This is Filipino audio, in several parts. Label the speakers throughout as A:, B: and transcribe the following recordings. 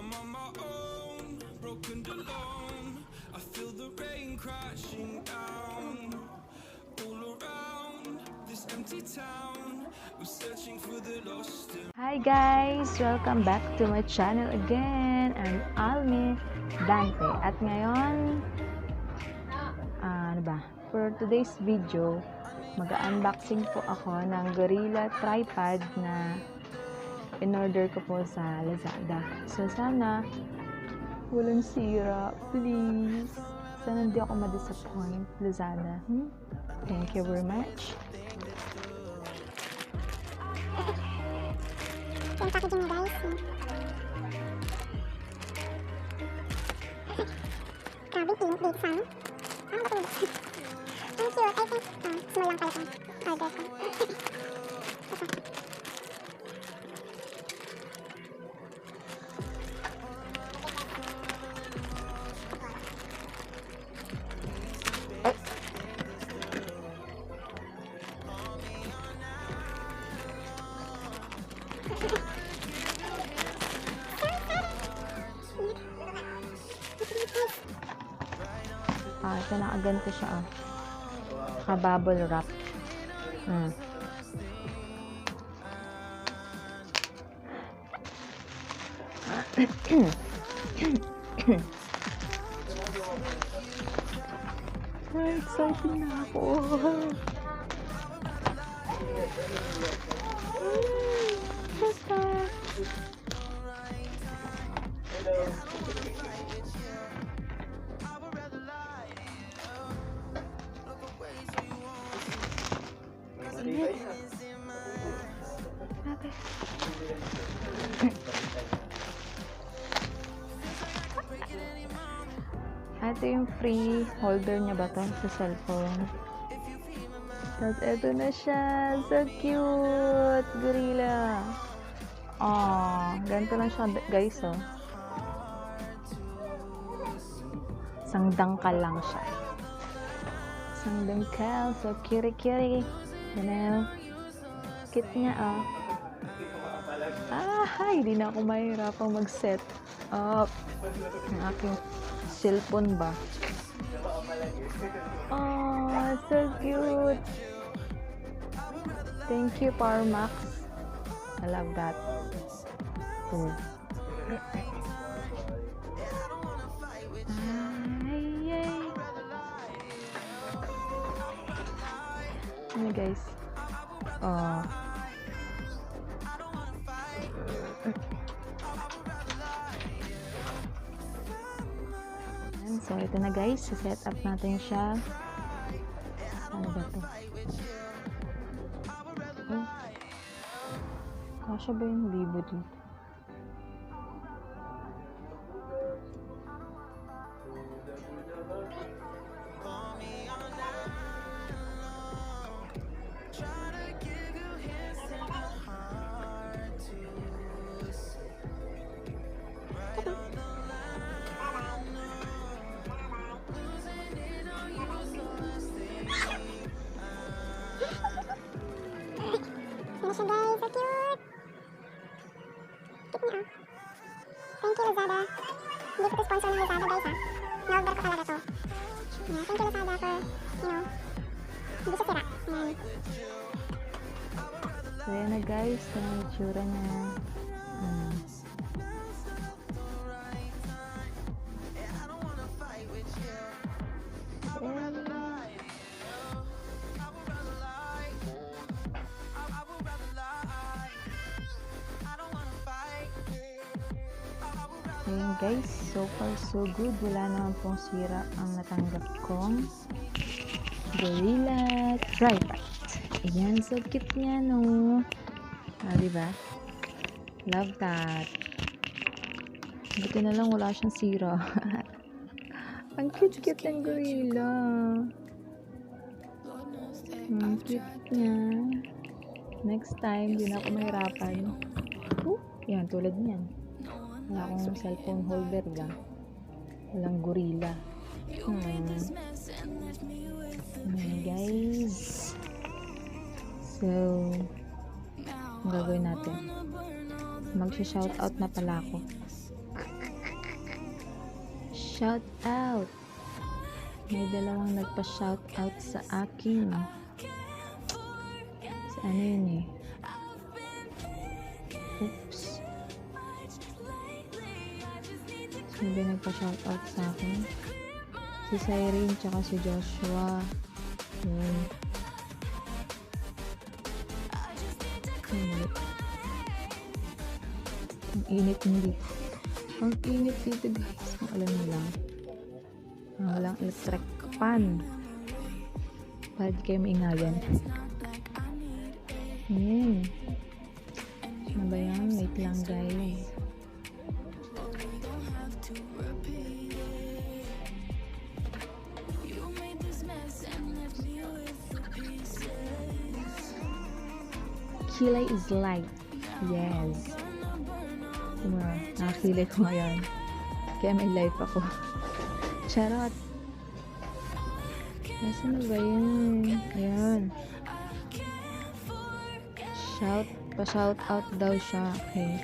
A: I'm on my own, broken alone. I feel the rain crashing down all around this empty town. We're searching for the lost.
B: Hi guys! Welcome back to my channel again. I'm Almi Dante. At ngayon, for today's video, mag-unboxing po ako ng Gorilla Tripod na in-order ko po sa Lazada. So sana, walang sira. Please! Sana hindi ako ma-disappoint, Lazada. Thank you very much.
C: Yung packaging niya guys. Grabe, pink date sana. Ang cute. I think, small lang pala ito. Order ko.
B: Ito nakaganto siya, naka-bubble wrap. Excited na ako. Basta. Ito yung free holder niya ba to sa cellphone. Tapos ito na siya. So cute! Gorilla. Ganito lang siya guys, Isang dangkal lang siya. Isang dangkal. So kiri-kiri. Cute niya, hindi na ako mahirapang mag-set up ng aking cellphone ba. So cute. Thank you, Power Max. I love that. Ano guys? So, ito na guys. Set up natin siya. Ano ba ito? Kasya ba yung libo dito?
C: Ano siya guys? So cute! Cute niya, Thank you, Lazada. Hindi ko to sponsor ng Lazada guys, Na-order ko talaga to. Yeah, thank you, Lazada, for, hindi siya sira.
B: So, yan na guys. Yung itsura niya. Ayan guys, so far so good. Wala naman pong sira ang natanggap kong Gorilla Tripod. Ayan, so cute niya, no? Diba? Love that. Buti na lang wala siyang sira. Ang cute-cute ng gorilla. Ang cute niya. Next time, di na ako mahirapan. Yan, tulad niyan. Wala akong cellphone holder lang. Walang gorilla. Guys. So, ang gagawin natin. Mag-shoutout na pala ako. shout out. May dalawang nagpa-shout out sa akin. Sa ano yun eh? Oops. Sino ba nagpa-shout out sa akin? Si Cyrene tsaka si Joshua. Yun. Ang init dito. Ang init dito guys. Kung alam niyo lang. Walang electric fan. Para di kayo maingayan. Yan. Ano ba yan? Wait lang guys. Kilay is light. Yes. Nakakilay ko ngayon. Kaya may life ako. Charot. Nasaan na ba yun? Ayan. Pa-shout out daw siya. Okay.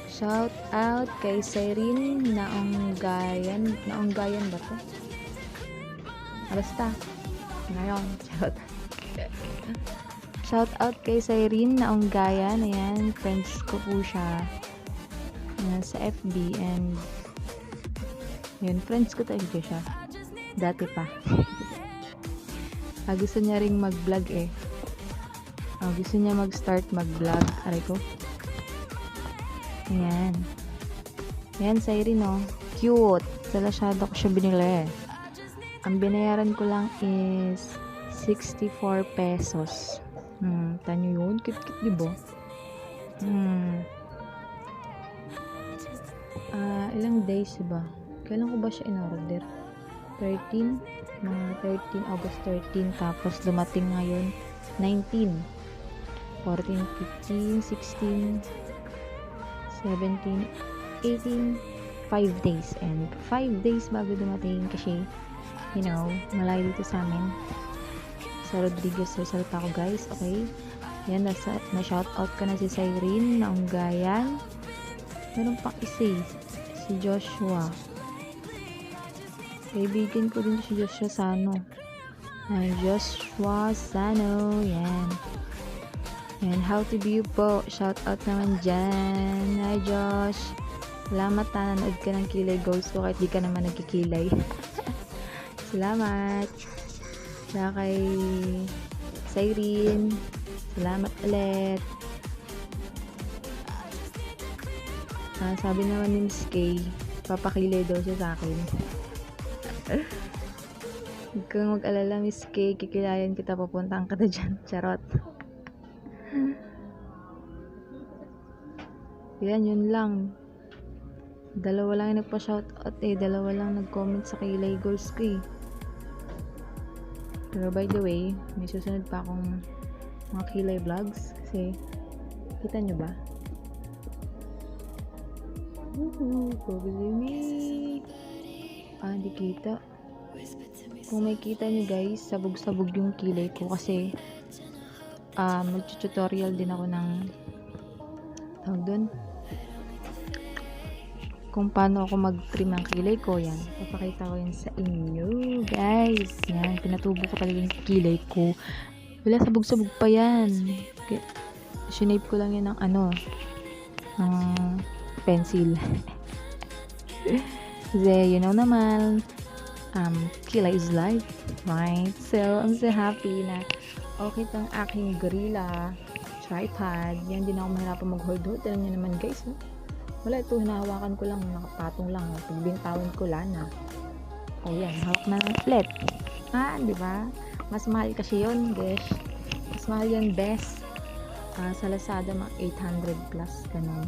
B: Shout out kay Cyrene Naonggayan. Naonggayan ba to? Basta. Ngayon. Shout out kay Cyrene Naonggayan. Ayan. Friends ko po siya. Ayan, sa FB. And yun. Friends ko talaga siya. Dati pa. Gusto niya ring mag-vlog eh. Gusto niya mag-start mag-vlog. Aray ko. Ayan. Ayan, Cyrene, no? Cute. Sa Lazada ko siya binili. Ang binayaran ko lang is 64 pesos. Tanyo yun. Cute-cute, diba? Ilang days ba? Kailan ko ba siya in-order? 13? Mga 13, August 13. Tapos dumating ngayon 19. 14, 15, 16, 17, 18, 5 days. And 5 days bago dumating kasi, you know, malayo dito sa amin. Sa Rodriguez, Rizalta ko guys. Okay? Yan, na-shoutout ko na si Cyrene Naonggayan. Meron pang isa si Joshua. Kaibigan ko din si Joshua Sano. Joshua Sano. Yan. And how to be you po. Shout out naman dyan. Hi Josh. Salamat na nanood ka ng Kilay Goals ko kahit di ka naman nagkikilay. Salamat. Sa kay Cyrene. Salamat ulit. Sabi naman ni Miss Kay, papakilay daw siya sa akin. Huwag kang mag-alala, Miss Kay. Kikilayan kita, papuntaan ka na dyan. Charot. Yan, yun lang. Dalawa lang yung nagpa-shoutout eh. Dalawa lang nag-comment sa Kilay Goals ko eh. Pero by the way, may susunod pa akong mga Kilay vlogs. Kasi, kita nyo ba? Probably me. Hindi kita. Kung may kita nyo guys, sabog-sabog yung kilay ko kasi mag-tutorial din ako ng tawag doon kung paano ako mag-trim ng kilay ko. Yan, papakita ko yan sa inyo guys. Yan, pinatubo ko talaga yung kilay ko. Wala, sabog-sabog pa yan. Shinape ko lang yan ng pencil. Kasi you know naman, kilay is life, right? So I'm so happy na okay tong aking gorilla tripod. Yan, din ako mahirapan mag-hold. Alam niyo naman guys, no? Wala, ito hinahawakan ko lang, nakapatong lang. Pagbintawan ko lana. Yan, hawak na ulit. Di ba? Mas mahal kasi yun, guys. Mas mahal yun, best. Sa Lazada, mga 800 plus, ganun.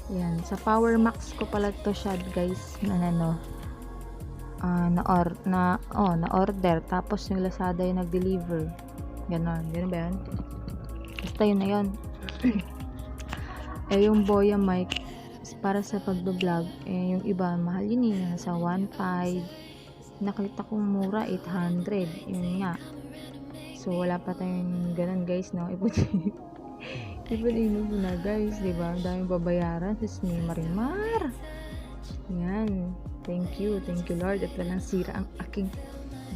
B: Yan, sa Power Max ko pala to siya, guys, na-order. Tapos yung Lazada yung nag-deliver. Ganon ba yun? Basta yun na yun. Yung Boya mic, para sa pagbablog, yung iba, mahal yun eh. Nasa 1.5. Nakita ko Mura, 800. Yun nga. So, wala pa tayong ganon, guys, no? Ipon-ino na, guys, diba? Ang daming babayaran. Sis, may marimar. Yan. Thank you Lord at walang sira ang aking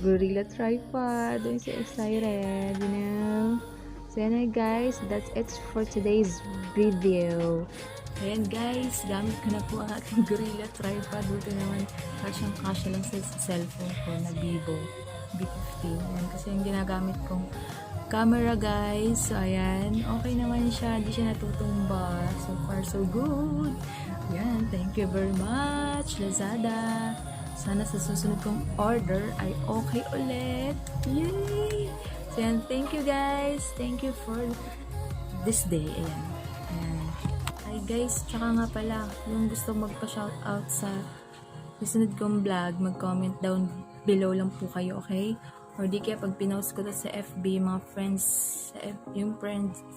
B: gorilla tripod. I'm so excited, you know. So yan na guys, that's it for today's video. Ayan guys, gamit ko na po ang aking gorilla tripod. Buti naman, kasya lang sa cellphone ko na Vivo B50. Ayan, kasi yung ginagamit kong camera guys. So ayan, okay naman siya. Hindi siya natutumba. So far so good. Ayan, thank you very much Lazada. Sana sa susunod kong order ay okay ulit. Yay! So ayan, thank you guys. Thank you for this day. Ayan. Ayan. Ay guys, tsaka nga pala, yung gusto magpa-shoutout sa susunod kong vlog, mag-comment down below lang po kayo, okay? Or di kaya pag pinost ko to sa FB, mga friends, yung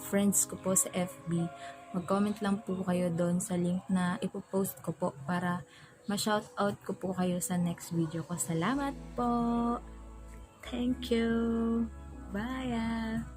B: friends ko po sa FB, mag-comment lang po kayo doon sa link na ipopost ko po para ma-shoutout ko po kayo sa next video ko. Salamat po! Thank you! Bye!